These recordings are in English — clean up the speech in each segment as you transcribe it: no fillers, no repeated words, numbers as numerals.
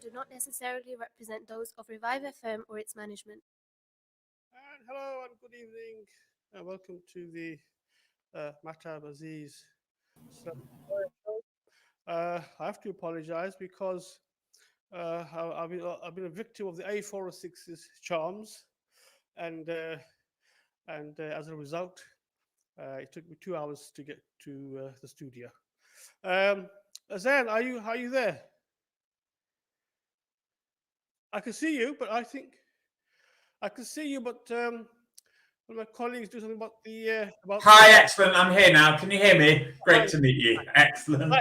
do not necessarily represent those of Revive FM or its management. And hello and good evening. Welcome to the Mahab Aziz. I have to apologize because I've been a victim of the A406's charms, and as a result, it took me 2 hours to get to the studio. Xan, are you there? I can see you, but I think I can see you, but one of my colleagues do something about the Hi, excellent. I'm here now. Can you hear me? Great to meet you. Excellent.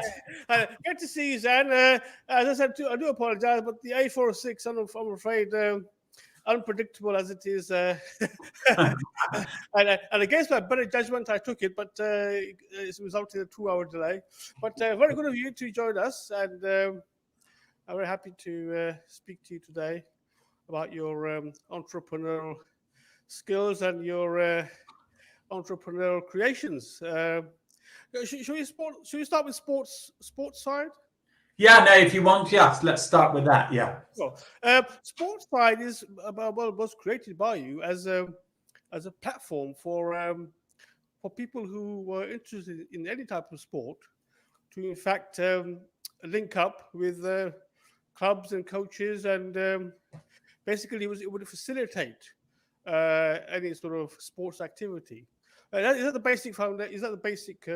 Good to see you, Xan. As I said, I do apologize, but the A406, I'm afraid, unpredictable as it is, and against my better judgment, I took it, but it's resulted in a 2-hour delay. But very good of you to join us, and I'm very happy to speak to you today about your entrepreneurial skills and your entrepreneurial creations. Should we start with sports side? Yeah, no, if you want, yes, let's start with that. Yeah. Well, Sports Side is was created by you as a platform for people who were interested in any type of sport to, in fact, link up with clubs and coaches, and basically it would facilitate any sort of sports activity. Is that the basic foundation? Is that the basic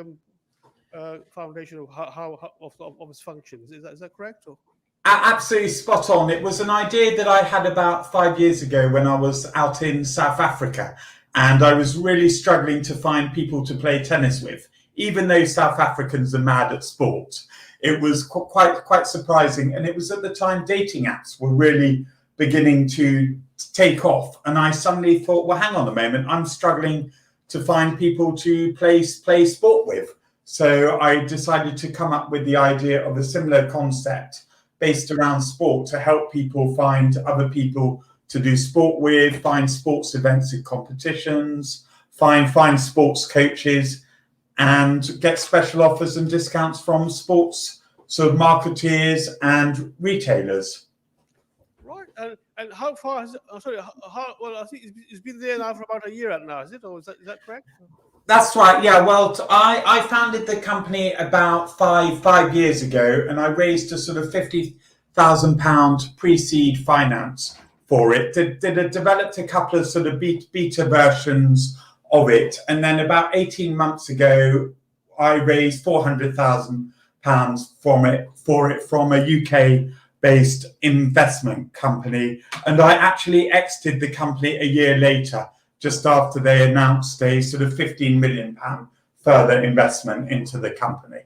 foundation of how of its functions? Is that correct? Or? Absolutely spot on. It was an idea that I had about 5 years ago when I was out in South Africa, and I was really struggling to find people to play tennis with. Even though South Africans are mad at sport, it was quite surprising. And it was at the time dating apps were really beginning to take off, and I suddenly thought, well, hang on a moment, I'm struggling to find people to play sport with. So I decided to come up with the idea of a similar concept based around sport to help people find other people to do sport with, find sports events and competitions, find sports coaches, and get special offers and discounts from sports sort of marketeers and retailers. Right, and how far has it? Oh, sorry, well, I think it's been there now for about a year now, is it? Or is that correct? That's right. Yeah. Well, I founded the company about five years ago, and I raised a sort of £50,000 pre-seed finance for it. Developed a couple of sort of beta versions of it, and then about 18 months ago, I raised £400,000 for it from a UK-based investment company, and I actually exited the company a year later, just after they announced a sort of £15 million further investment into the company.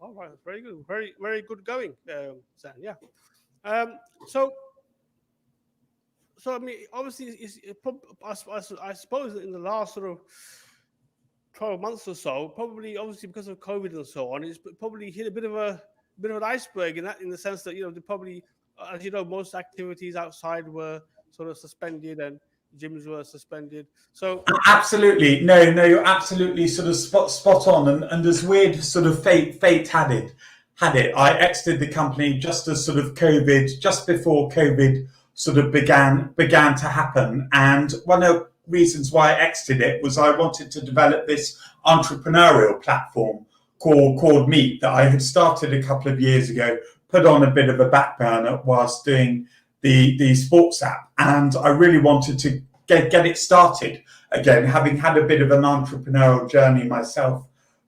All right, very good, very good going, Xan. Yeah. So I mean, obviously, I suppose in the last sort of 12 months or so, probably obviously because of COVID and so on, it's probably hit a bit of an iceberg in the sense that, they probably, as you know, most activities outside were sort of suspended and gyms were suspended. So absolutely, no, you're absolutely sort of spot on, and as weird sort of fate had it. I exited the company just as sort of just before COVID sort of began to happen, and one of the reasons why I exited it was I wanted to develop this entrepreneurial platform called Meek that I had started a couple of years ago, put on a bit of a back burner whilst doing the sports app, and I really wanted to get it started again, having had a bit of an entrepreneurial journey myself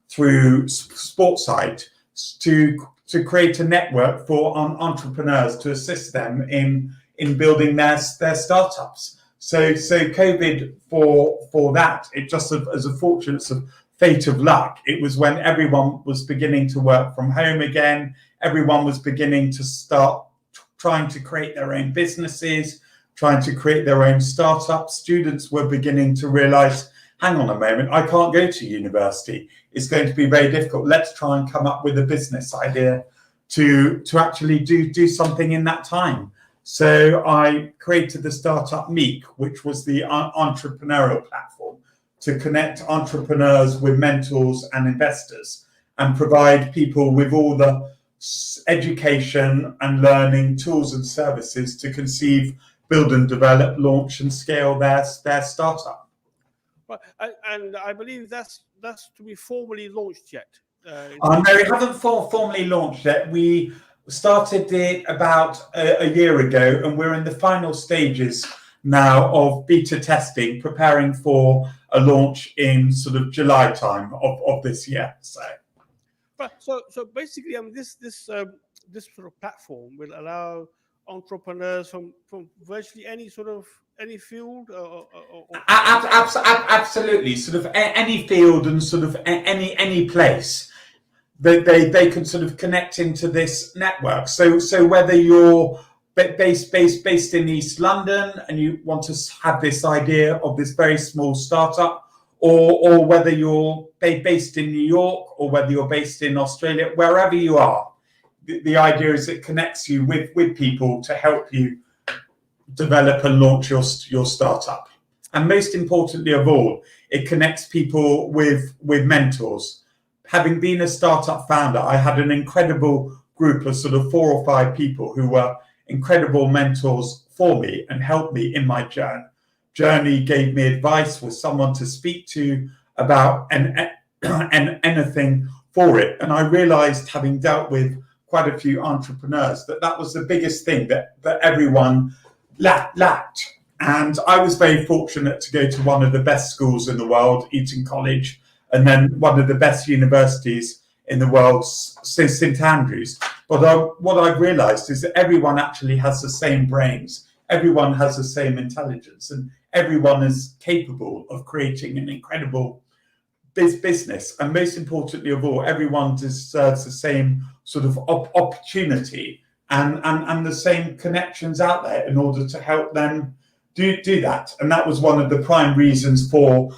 through Sports Side, to create a network for entrepreneurs to assist them in building their startups. So COVID for that, it just as a fortunate sort of fate of luck, it was when everyone was beginning to work from home again, everyone was beginning to start trying to create their own businesses, trying to create their own startups. Students were beginning to realize, hang on a moment, I can't go to university. It's going to be very difficult. Let's try and come up with a business idea to actually do something in that time. So I created the startup Meek, which was the entrepreneurial platform to connect entrepreneurs with mentors and investors and provide people with all the education and learning tools and services to conceive, build and develop, launch and scale their startup. Right. And I believe that's to be formally launched yet. No, we haven't formally launched yet. We started it about a year ago, and we're in the final stages now of beta testing, preparing for a launch in sort of July time of this year. So, right. So basically, this sort of platform will allow entrepreneurs from virtually any field absolutely, sort of any field and sort of any place. They can sort of connect into this network. So whether you're based in East London and you want to have this idea of this very small startup, or whether you're based in New York, or whether you're based in Australia, wherever you are, the idea is it connects you with people to help you develop and launch your startup. And most importantly of all, it connects people with mentors. Having been a startup founder, I had an incredible group of sort of 4 or 5 people who were incredible mentors for me and helped me in my journey, gave me advice, was someone to speak to about anything for it. And I realized, having dealt with quite a few entrepreneurs, that was the biggest thing that everyone lacked. And I was very fortunate to go to one of the best schools in the world, Eton College, and then one of the best universities in the world, St Andrews. But what I've realized is that everyone actually has the same brains, everyone has the same intelligence, and everyone is capable of creating an incredible business. And most importantly of all, everyone deserves the same sort of opportunity and the same connections out there in order to help them do that. And that was one of the prime reasons for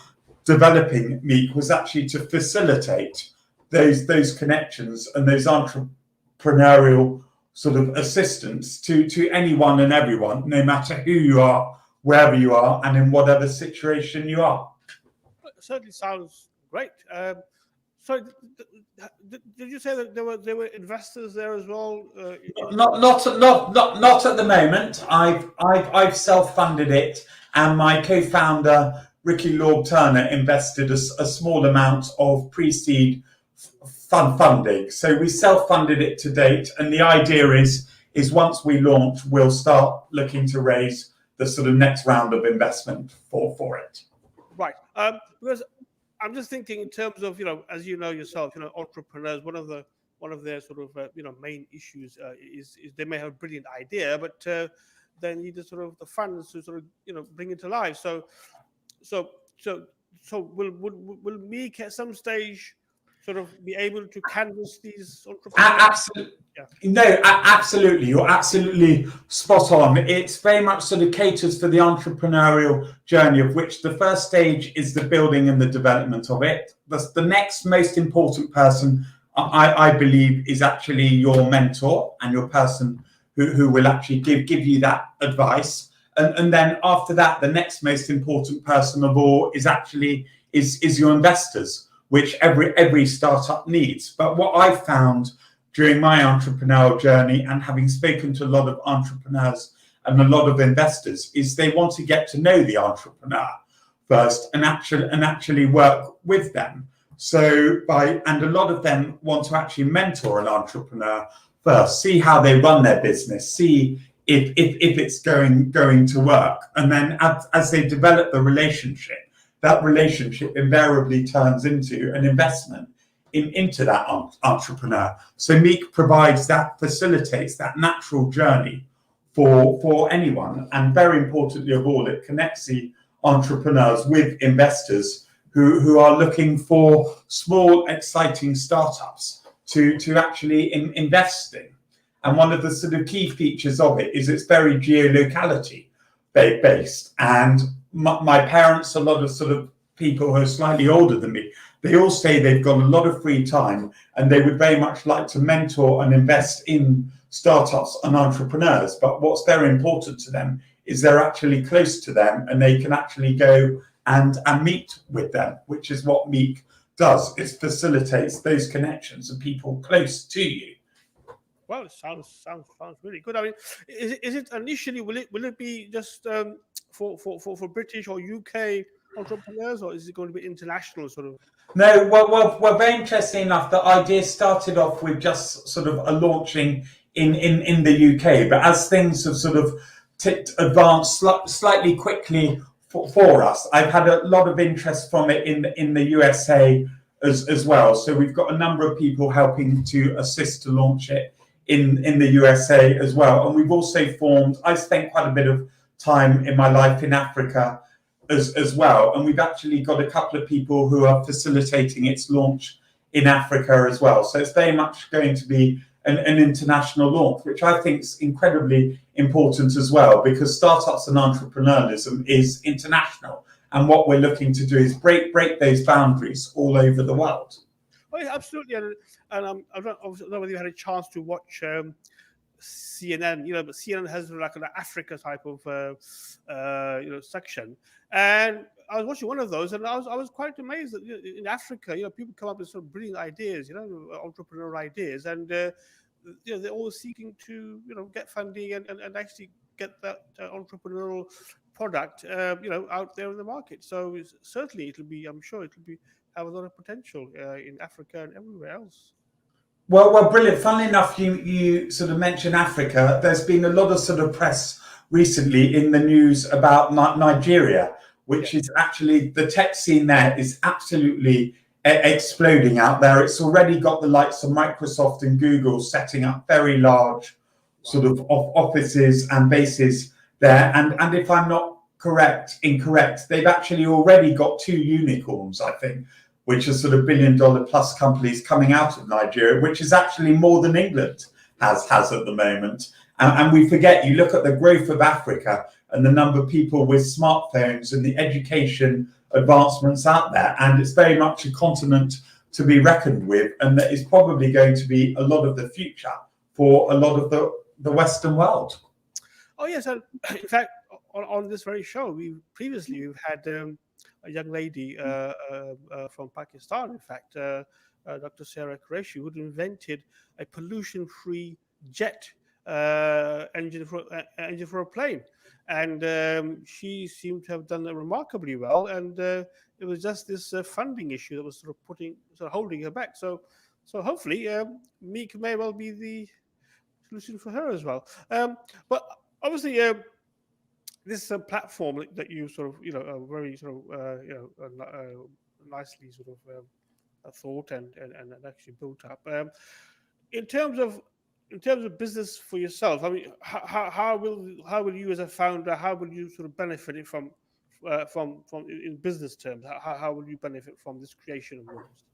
developing MEEK, was actually to facilitate those connections and those entrepreneurial sort of assistance to anyone and everyone, no matter who you are, wherever you are, and in whatever situation you are. It certainly sounds great. So, did you say that there were investors there as well? Not at the moment. I've self-funded it, and my co-founder Ricky Lord Turner invested a small amount of pre-seed funding. So we self-funded it to date, and the idea is once we launch, we'll start looking to raise the sort of next round of investment for it. Right. Because I'm just thinking in terms of, as you know yourself, entrepreneurs, one of their sort of main issues is they may have a brilliant idea, but they need the sort of the funds to sort of bring it to life. So will MEEK at some stage sort of be able to canvas these entrepreneurs? Absolutely. Yeah. No, absolutely. You're absolutely spot on. It's very much sort of caters for the entrepreneurial journey, of which the first stage is the building and the development of it. The next most important person, I believe, is actually your mentor and your person who will actually give you that advice. And then after that, the next most important person of all is actually is your investors, which every startup needs. But what I found during my entrepreneurial journey, and having spoken to a lot of entrepreneurs and a lot of investors, is they want to get to know the entrepreneur first and actually work with them. And a lot of them want to actually mentor an entrepreneur first, see how they run their business, see if it's going to work. And then as they develop the relationship, that relationship invariably turns into an investment into that entrepreneur. So MEEK provides that, facilitates that natural journey for anyone. And very importantly of all, it connects the entrepreneurs with investors who are looking for small, exciting startups to actually invest in. And one of the sort of key features of it is it's very geolocality based. And my parents, a lot of sort of people who are slightly older than me, they all say they've got a lot of free time and they would very much like to mentor and invest in startups and entrepreneurs. But what's very important to them is they're actually close to them and they can actually go and meet with them, which is what MEEK does. It facilitates those connections and people close to you. Well, it sounds really good. I mean, is it initially, will it be just for British or UK entrepreneurs, or is it going to be international sort of? No, well, very interesting enough, the idea started off with just sort of a launching in the UK, but as things have sort of advanced slightly quickly for us, I've had a lot of interest from it in the USA as well. So we've got a number of people helping to assist to launch it in the USA as well. And we've also formed, I spent quite a bit of time in my life in Africa as well. And we've actually got a couple of people who are facilitating its launch in Africa as well. So it's very much going to be an international launch, which I think is incredibly important as well, because startups and entrepreneurialism is international. And what we're looking to do is break those boundaries all over the world. Oh, yeah, absolutely. And I don't know whether you had a chance to watch CNN, but CNN has like an Africa type of section, and I was watching one of those, and I was quite amazed that in Africa, people come up with some brilliant ideas, entrepreneurial ideas, and they're all seeking to get funding and actually get that entrepreneurial product out there in the market. So certainly I'm sure it'll be have a lot of potential in Africa and everywhere else. Well, brilliant. Funnily enough, you sort of mentioned Africa. There's been a lot of sort of press recently in the news about Nigeria, which is actually, the tech scene there is absolutely exploding out there. It's already got the likes of Microsoft and Google setting up very large sort of offices and bases there. And if I'm not incorrect, they've actually already got 2 unicorns, I think, which are sort of $1 billion plus companies coming out of Nigeria, which is actually more than England has at the moment. And we forget, you look at the growth of Africa and the number of people with smartphones and the education advancements out there, and it's very much a continent to be reckoned with, and that is probably going to be a lot of the future for a lot of the Western world. Oh yes, and in fact, on this very show, we've had a young lady from Pakistan, in fact, Dr. Sarah Qureshi, who invented a pollution-free jet engine for a plane, and she seemed to have done it remarkably well. And it was just this funding issue that was sort of holding her back. So hopefully, MEEK may well be the solution for her as well. But obviously, this platform that you sort of very sort of nicely sort of thought and actually built up. In terms of business for yourself, I mean, how will you as a founder, how will you sort of benefit it from in business terms? How will you benefit from this creation of yours?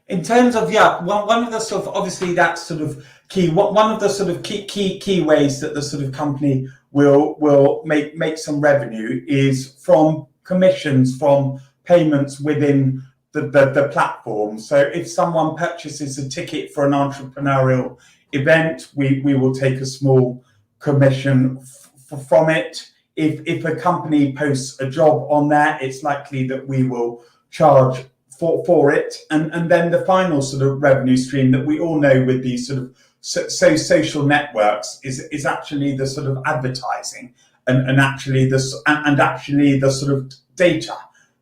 In terms of one of the sort of, obviously that's sort of key. One of the sort of key ways that the sort of company will make some revenue is from commissions, from payments within the platform. So if someone purchases a ticket for an entrepreneurial event, we will take a small commission from it. If a company posts a job on there, it's likely that we will charge for it, and then the final sort of revenue stream that we all know with these sort of social networks is actually the sort of advertising and actually the sort of data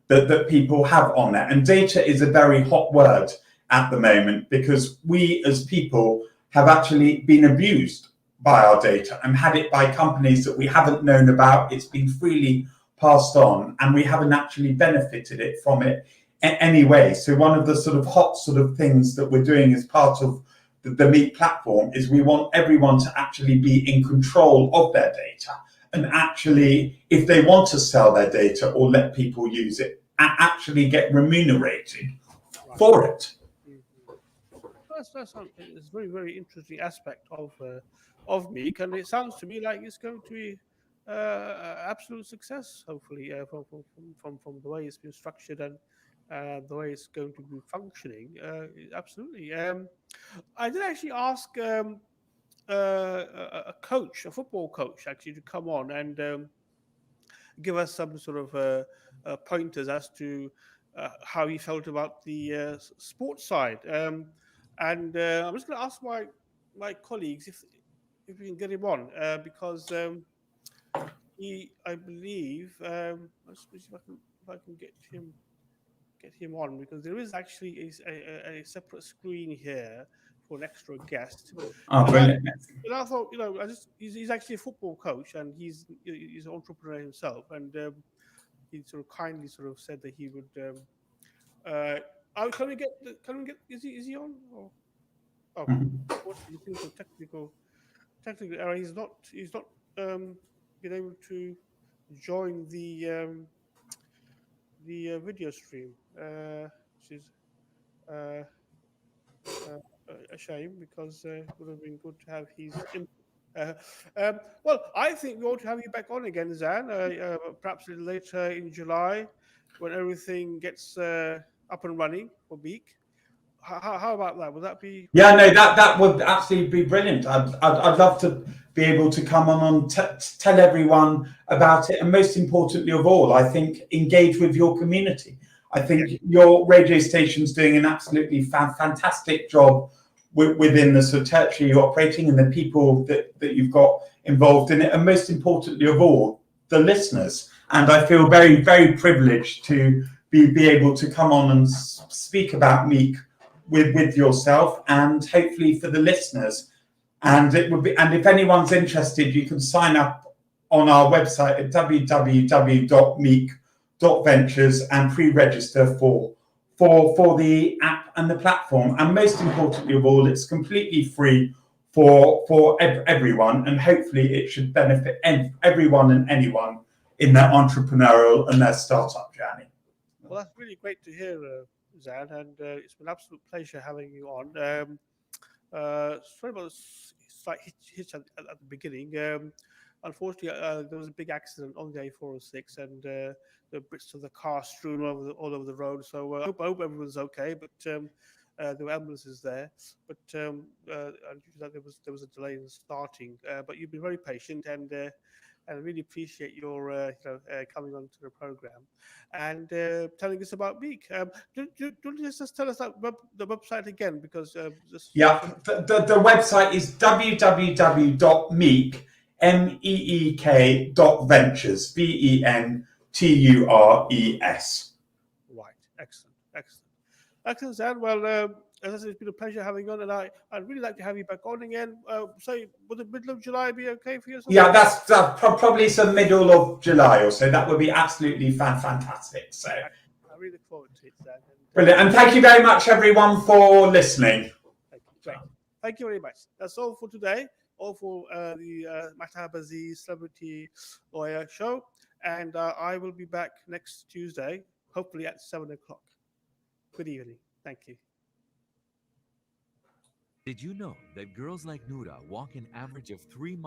that people have on there. And data is a very hot word at the moment, because we as people have actually been abused by our data and had it by companies that we haven't known about. It's been freely passed on, and we haven't actually benefited from it anyway. So one of the sort of hot sort of things that we're doing as part of the MEEK platform is we want everyone to actually be in control of their data, and actually, if they want to sell their data or let people use it, actually get remunerated for it. That's a very, very interesting aspect of MEEK, and it sounds to me like it's going to be absolute success, hopefully, from the way it's been structured and the way it's going to be functioning. Absolutely. I did actually ask a coach, a football coach, actually, to come on and give us some sort of pointers as to how he felt about the sports side. And I'm just going to ask my my colleagues if we can get him on because I believe let's see if I can get him on because there is actually a separate screen here for an extra guest. Oh, And brilliant. I thought, he's actually a football coach and he's an entrepreneur himself, and he sort of kindly sort of said that he would. Can we get? Can we get? Is he on? Oh, unfortunately, he's some technical error. He's not been able to join the video stream, which is uh, a shame because it would have been good to have his input. Well, I think we ought to have you back on again, Xan, perhaps a little later in July when everything gets up and running for Meek. How about that? Would that be? Yeah, no, that would absolutely be brilliant. I'd love to be able to come on and tell everyone about it, and most importantly of all, I think engage with your community. I think your radio station's doing an absolutely fantastic job within the sort of territory you're operating and the people that you've got involved in it, and most importantly of all, the listeners. And I feel very, very privileged to be able to come on and speak about Meek with yourself and hopefully for the listeners. And it would be, and if anyone's interested, you can sign up on our website at www.meek.ventures and pre-register for the app and the platform. And most importantly of all, it's completely free for everyone, and hopefully it should benefit everyone and anyone in their entrepreneurial and their startup journey. Well, that's really great to hear, Xan, and it's been an absolute pleasure having you on. Sorry about the slight hitch at the beginning. Unfortunately, there was a big accident on the A406, and the bits of the car strewn all over the road. So I hope everyone's okay. But there were ambulances there, but due to that there was a delay in starting. But you've been very patient, and I really appreciate your coming on to the program and telling us about Meek. Do you just tell us that the website again? Because the website is www.meek.ventures, VENTURES. Right, excellent, Xan. Well, as I said, it's been a pleasure having you on, and I'd really like to have you back on again. Say, would the middle of July be okay for you? Yeah, that's probably some middle of July or so. That would be absolutely fantastic. So I really look forward to it, Xan. Brilliant, and thank you very much, everyone, for listening. Thank you very much. That's all for today. All for the Mahab Aziz Celebrity Lawyer Show, and I will be back next Tuesday, hopefully at 7 o'clock. Good evening. Thank you. Did you know that girls like Noura walk an average of 3 miles